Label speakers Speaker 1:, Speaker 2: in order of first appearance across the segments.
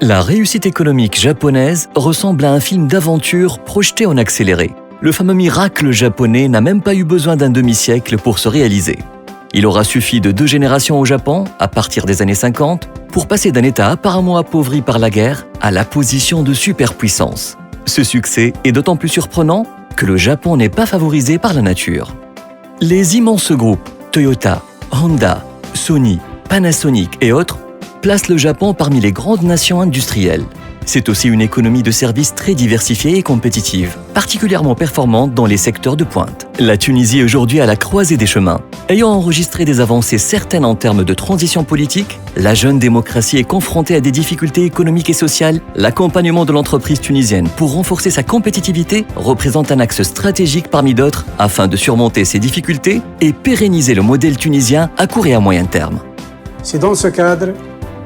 Speaker 1: La réussite économique japonaise ressemble à un film d'aventure projeté en accéléré. Le fameux miracle japonais n'a même pas eu besoin d'un demi-siècle pour se réaliser. Il aura suffi de 2 générations au Japon, à partir des années 50, pour passer d'un État apparemment appauvri par la guerre à la position de superpuissance. Ce succès est d'autant plus surprenant que le Japon n'est pas favorisé par la nature. Les immenses groupes Toyota, Honda, Sony, Panasonic et autres placent le Japon parmi les grandes nations industrielles. C'est aussi une économie de services très diversifiée et compétitive, particulièrement performante dans les secteurs de pointe. La Tunisie est aujourd'hui à la croisée des chemins. Ayant enregistré des avancées certaines en termes de transition politique, la jeune démocratie est confrontée à des difficultés économiques et sociales. L'accompagnement de l'entreprise tunisienne pour renforcer sa compétitivité représente un axe stratégique parmi d'autres afin de surmonter ces difficultés et pérenniser le modèle tunisien à court et à moyen terme.
Speaker 2: C'est dans ce cadre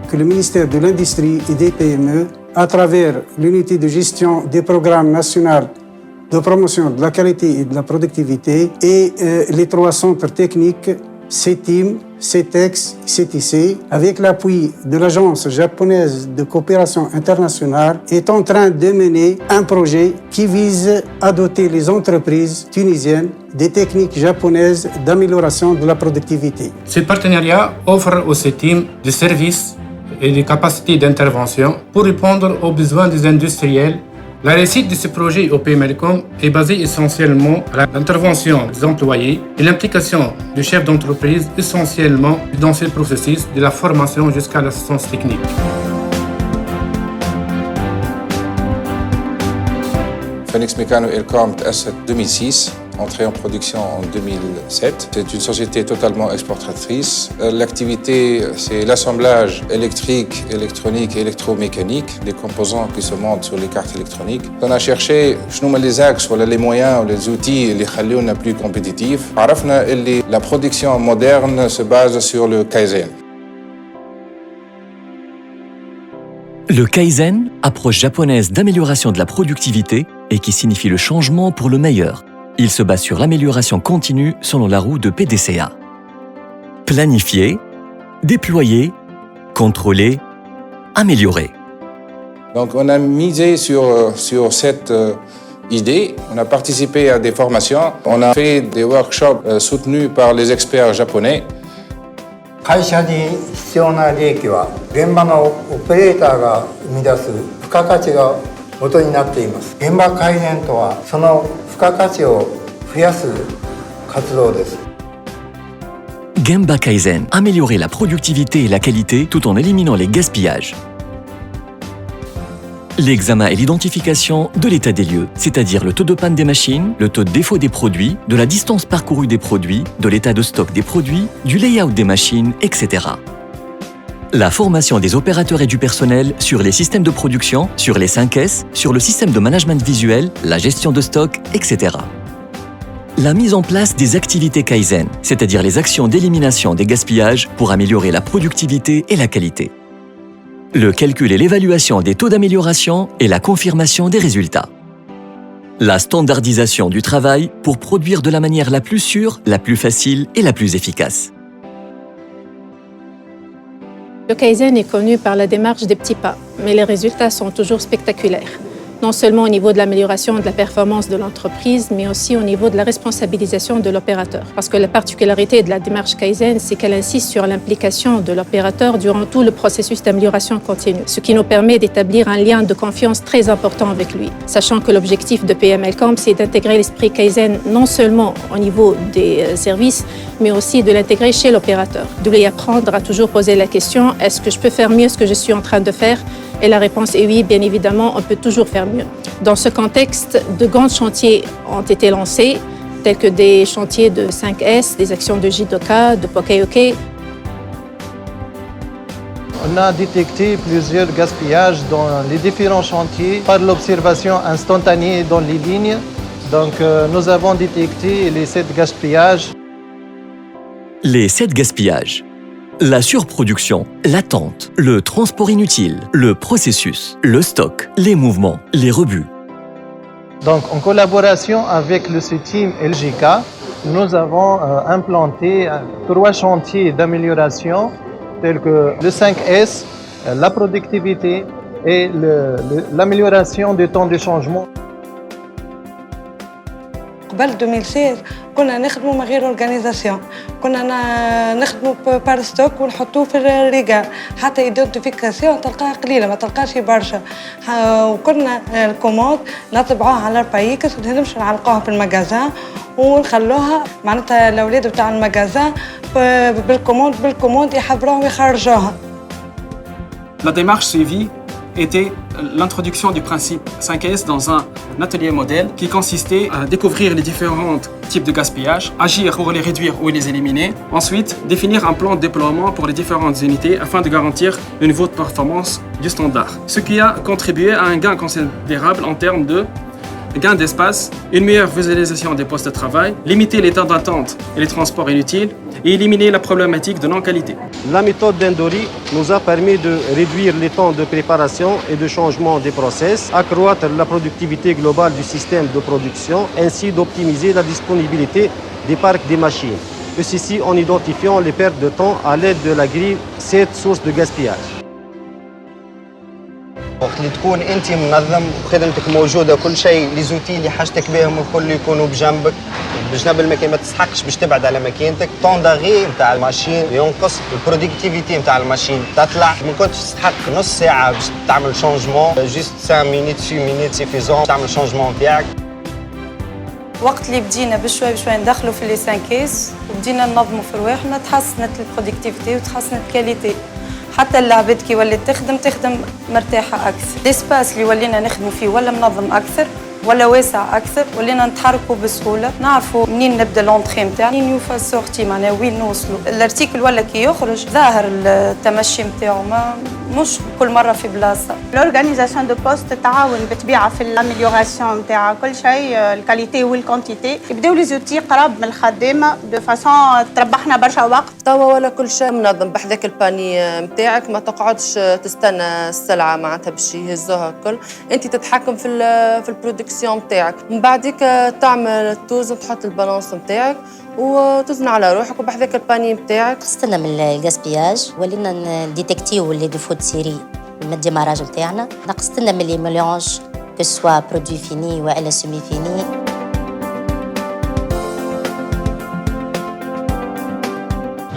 Speaker 2: que le ministère de l'Industrie et des PME, à travers l'unité de gestion des programmes nationaux de promotion de la qualité et de la productivité et les 3 centres techniques CETIM, CETEX, CETIC, avec l'appui de l'Agence japonaise de coopération internationale, est en train de mener un projet qui vise à doter les entreprises tunisiennes des techniques japonaises d'amélioration de la productivité.
Speaker 3: Ce partenariat offre au CETIM des services et des capacités d'intervention pour répondre aux besoins des industriels. La réussite de ce projet au Pays Médicom est basée essentiellement à l'intervention des employés et l'implication du chef d'entreprise essentiellement dans ce processus de la formation jusqu'à l'assistance technique.
Speaker 4: Phoenix Mecano Aircom est 2006. Entrée en production en 2007. C'est une société totalement exportatrice. L'activité, c'est l'assemblage électrique, électronique et électromécanique des composants qui se montent sur les cartes électroniques. On a cherché les axes, les moyens ou les outils qui nous rendent plus compétitifs. عرفنا que la production moderne se base sur le Kaizen.
Speaker 1: Le Kaizen, approche japonaise d'amélioration de la productivité et qui signifie le changement pour le meilleur. Il se base sur l'amélioration continue selon la roue de PDCA. Planifier, déployer, contrôler, améliorer.
Speaker 4: Donc on a misé sur cette idée. On a participé à des formations. On a fait des workshops soutenus par les experts japonais.
Speaker 5: 会社に必要な利益は現場のオペレーターが生み出す付加価値が元になっています。現場改善とはその付加価値を増やす活動です。
Speaker 1: Gemba Kaizen, améliorer la productivité et la qualité tout en éliminant les gaspillages. L'examen et l'identification de l'état des lieux, c'est-à-dire le taux de panne des machines, le taux de défaut des produits, de la distance parcourue des produits, de l'état de stock des produits, du layout des machines, etc. La formation des opérateurs et du personnel sur les systèmes de production, sur les 5S, sur le système de management visuel, la gestion de stock, etc. La mise en place des activités Kaizen, c'est-à-dire les actions d'élimination des gaspillages pour améliorer la productivité et la qualité. Le calcul et l'évaluation des taux d'amélioration et la confirmation des résultats. La standardisation du travail pour produire de la manière la plus sûre, la plus facile et la plus efficace.
Speaker 6: Le Kaizen est connu par la démarche des petits pas, mais les résultats sont toujours spectaculaires. Non seulement au niveau de l'amélioration de la performance de l'entreprise, mais aussi au niveau de la responsabilisation de l'opérateur. Parce que la particularité de la démarche Kaizen, c'est qu'elle insiste sur l'implication de l'opérateur durant tout le processus d'amélioration continue, ce qui nous permet d'établir un lien de confiance très important avec lui. Sachant que l'objectif de PM Elcom, c'est d'intégrer l'esprit Kaizen non seulement au niveau des services, mais aussi de l'intégrer chez l'opérateur. De lui apprendre à toujours poser la question, est-ce que je peux faire mieux ce que je suis en train de faire ? Et la réponse est oui, bien évidemment, on peut toujours faire mieux. Dans ce contexte, de grands chantiers ont été lancés, tels que des chantiers de 5S, des actions de Jidoka, de Pokeyoke.
Speaker 7: On a détecté plusieurs gaspillages dans les différents chantiers par l'observation instantanée dans les lignes. Donc, nous avons détecté les 7 gaspillages.
Speaker 1: Les 7 gaspillages. La surproduction, l'attente, le transport inutile, le processus, le stock, les mouvements, les rebuts.
Speaker 7: Donc, en collaboration avec le CETIM LGK, nous avons implanté 3 chantiers d'amélioration tels que le 5S, la productivité, et l'amélioration du temps de changement.
Speaker 8: قبل 2016 كنا نخدموا من غير اورغانيزاسيون، كنا نخدموا بار ستوك ونحطوه في الريغا، حتى ايدنتيفيكاسيون تلقاها قليله ما تلقاش برشا، وكنا الكوموند نطبعوها على البايكس ونمشي نعلقوها في المغازان ونخلوها معناتها الاولاد بتاع المغازان بالكوموند يحضروها ويخرجوها.
Speaker 9: La démarche suivie était l'introduction du principe 5S dans un atelier modèle qui consistait à découvrir les différents types de gaspillage, agir pour les réduire ou les éliminer, ensuite définir un plan de déploiement pour les différentes unités afin de garantir le niveau de performance du standard. Ce qui a contribué à un gain considérable en termes de gain d'espace, une meilleure visualisation des postes de travail, limiter les temps d'attente et les transports inutiles et éliminer la problématique de non-qualité.
Speaker 10: La méthode d'Endori nous a permis de réduire les temps de préparation et de changement des process, accroître la productivité globale du système de production, ainsi d'optimiser la disponibilité des parcs des machines. Et ceci en identifiant les pertes de temps à l'aide de la grille 7 sources de gaspillage.
Speaker 11: وقت اللي تكون انت منظم وخدمتك موجوده كل شيء لي زوتي اللي حاجتك بهم الكل يكونوا بجنبك بجنب الماكينه ما تسحقش باش تبعد على ماكينتك طون داغي نتاع الماشين ينقص البرودكتيفيتي نتاع الماشين تطلع ما كنتش تسحق نص ساعه باش تعمل شونجمون جوست 5 مينيت 6 مينيت سيفيزون تعمل شونجمون تاعك.
Speaker 8: وقت اللي بدينا بشوي بشوي ندخلوا في لي 5 كيس وبدينا ننظموا في رواحنا تحسنت البرودكتيفيتي وتحسنت الكاليتي. حتى العباد كي ولات تخدم مرتاحه اكثر. الاسباس اللي ولينا نخدموا فيه ولا منظم اكثر ولا واسع اكثر، ولينا نتحركوا بسهوله، نعرفوا منين نبدا لونطري نتاعنا، منين يوفى السورتي معناها وين نوصلوا. الارتيكل ولا كي يخرج ظاهر التمشي نتاعو مش كل مره في بلاصه.
Speaker 12: الاورغانيزاسيون دو بوست تعاون بالطبيعه في الاميليوراسيون نتاع كل شيء، الكاليتي والكونتيتي. يبداو لي زوتي قراب من الخدامه دو فاسون تربحنا برشا وقت.
Speaker 13: توا ولا كل شيء منظم بحذاك الباني نتاعك، ما تقعدش تستنى السلعه معناتها باش يهزوها الكل، انت تتحكم في البرودكسيون نتاعك. من بعديك تعمل توزن، تحط البالانس نتاعك وتوزن على روحك وبحذاك الباني نتاعك.
Speaker 14: قصتنا من الغاسبياج، ولينا نديتكتيو لي ديفو دو سيري من الديماراج نتاعنا، نقصتنا من لي ميلونج كو سوا برودوي فيني والا سيمي فيني.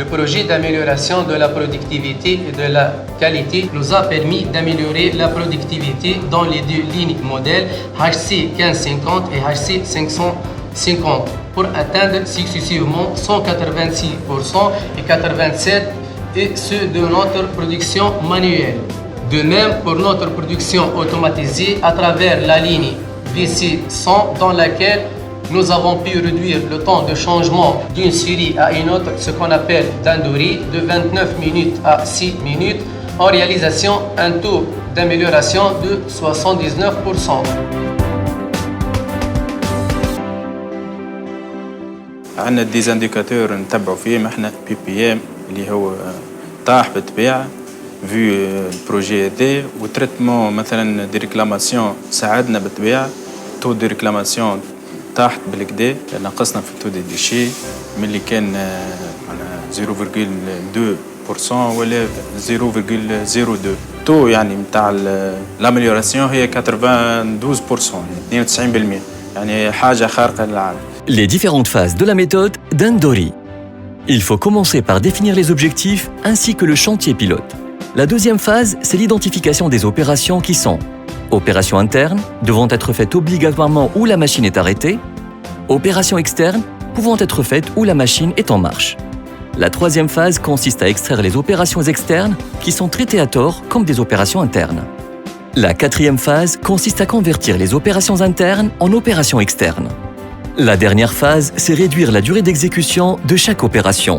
Speaker 15: Le projet d'amélioration de la productivité et de la qualité nous a permis d'améliorer la productivité dans les deux lignes modèles HC 1550 et HC 550 pour atteindre successivement 186% et 87% et ceux de notre production manuelle. De même pour notre production automatisée à travers la ligne VC100 dans laquelle nous avons pu réduire le temps de changement d'une série à une autre, ce qu'on appelle d'Endori, de 29 minutes à 6 minutes, en réalisation un taux d'amélioration de 79%.
Speaker 16: عندنا دي انديكاتور نتبعوا فيهم احنا PPM اللي هو طاح بالطبيعه في البروجي هذا، وتريتمون مثلا دي ريكلاماسيون ساعدنا بالطبيعه، تو دي ريكلاماسيون طاحت بالكدا، نقصنا في تو دي ديشي من اللي كان 0.2% ولا 0.02. تو يعني نتاع الامélioration هي 92%، 92%، يعني حاجه خارقه للعاده.
Speaker 1: Les différentes phases de la méthode d'Endori. Il faut commencer par définir les objectifs ainsi que le chantier pilote. La deuxième phase, c'est l'identification des opérations qui sont opérations internes, devant être faites obligatoirement où la machine est arrêtée, opérations externes, pouvant être faites où la machine est en marche. La troisième phase consiste à extraire les opérations externes qui sont traitées à tort comme des opérations internes. La quatrième phase consiste à convertir les opérations internes en opérations externes. La dernière phase, c'est réduire la durée d'exécution de chaque opération.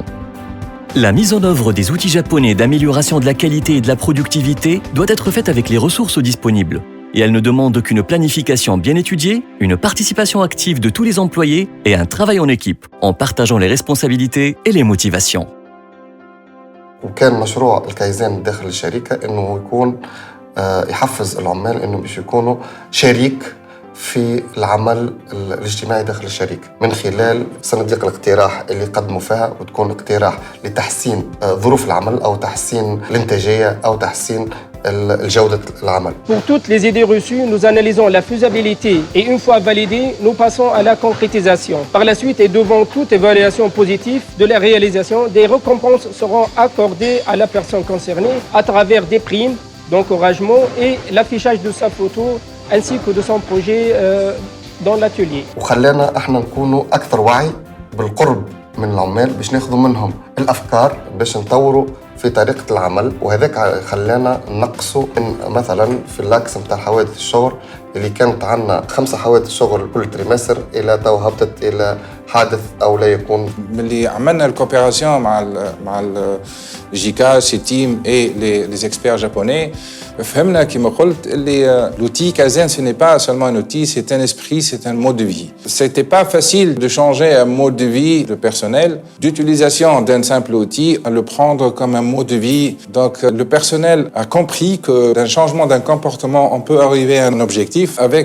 Speaker 1: La mise en œuvre des outils japonais d'amélioration de la qualité et de la productivité doit être faite avec les ressources disponibles. Et elle ne demande qu'une planification bien étudiée, une participation active de tous les employés et un travail en équipe, en partageant les responsabilités et les motivations.
Speaker 17: وكان مشروع الكايزان داخل الشركة إنه يكون يحفز العمال إنه باش يكونوا شريك في العمل الاجتماعي داخل الشركة من خلال صناديق الاقتراح اللي قدموا فيها، وتكون اقتراح لتحسين ظروف العمل أو تحسين الإنتاجية أو تحسين جودة العمل.
Speaker 18: Pour toutes les idées reçues, nous analysons la faisabilité et une fois validée, nous passons à la concrétisation. Par la suite et devant toute évaluation positive de la réalisation, des récompenses seront accordées à la personne concernée à travers des primes d'encouragement et l'affichage de sa photo ainsi que de son projet dans l'atelier.
Speaker 17: وخلانا احنا نكونوا أكثر وعي بالقرب من العمال باش ناخذوا منهم الأفكار باش نطوروا في طريقة العمل، وهذاك خلانا نقصوا من مثلا في اللاكس نتاع حوادث الشغل اللي كانت عندنا 5 حوادث شغل كل تريمستر الى تو هبطت الى حادث او لا يكون.
Speaker 4: ملي عملنا الكوبيراسيون مع الجيكا سي تيم اي لي اكسبير جابوني فهمنا كما قلت اللي l'outil Kaizen ce n'est pas seulement un outil, c'est un esprit, c'est un mode de vie. C'était pas facile de changer un mode de vie de personnel, d'utilisation d'un simple outil, à le prendre comme un mode de vie. Donc le personnel a compris que d'un changement d'un comportement, on peut arriver à un objectif. Avec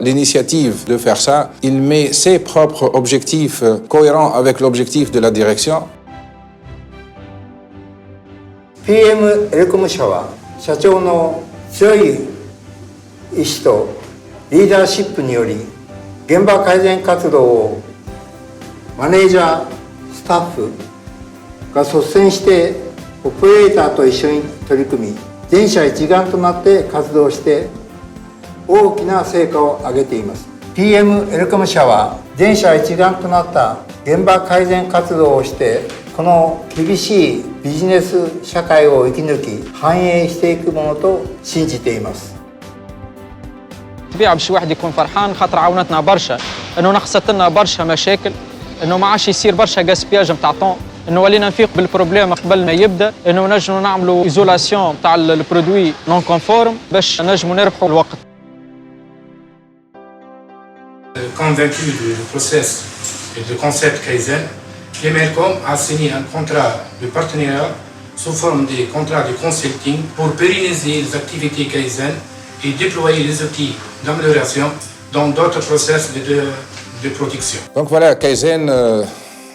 Speaker 4: l'initiative de faire ça, il met ses propres objectifs cohérents avec l'objectif de la direction.
Speaker 5: PM エレコム社は社長の強い意志とリーダーシップにより現場改善活動をマネージャー、スタッフが率先してオペレーターと一緒に取り組み全社一丸となって活動して大きな成果を上げています。 PM エレコム社は全社一丸となった現場改善活動をしてこの厳しいビジネス社会を生き抜き繁栄していくものと信じています。
Speaker 19: طبيعي باش واحد يكون فرحان خاطر عاونتنا برشا انه نقصت لنا برشا مشاكل انه ما عادش يصير برشا غاسبياج نتاع طون انه ولينا نفيق بالبروبليم قبل ما يبدا انه نجموا نعملوا ايزولاسيون تاع البرودوي نون كونفورم باش نجموا نربحوا الوقت.
Speaker 3: Convaincu du process et du concept Kaizen, Emelcom a signé un contrat de partenariat sous forme de contrats de consulting pour pérenniser les activités Kaizen et déployer les outils d'amélioration dans d'autres process de production.
Speaker 4: Donc voilà, Kaizen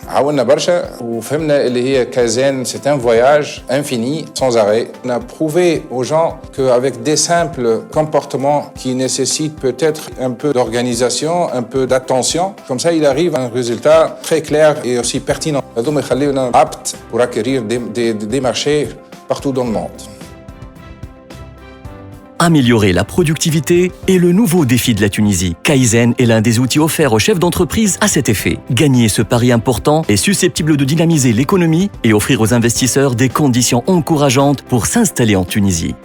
Speaker 4: عاوننا برشا وفهمنا اللي هي Kaizen, c'est un voyage infini, sans arrêt. On a prouvé aux gens qu'avec des simples comportements qui nécessitent peut-être un peu d'organisation, un peu d'attention, comme ça il arrive à un résultat très clair et aussi pertinent. هذوما يخليونا aptes pour acquérir des marchés partout dans le monde.
Speaker 1: Améliorer la productivité est le nouveau défi de la Tunisie. Kaizen est l'un des outils offerts aux chefs d'entreprise à cet effet. Gagner ce pari important est susceptible de dynamiser l'économie et offrir aux investisseurs des conditions encourageantes pour s'installer en Tunisie.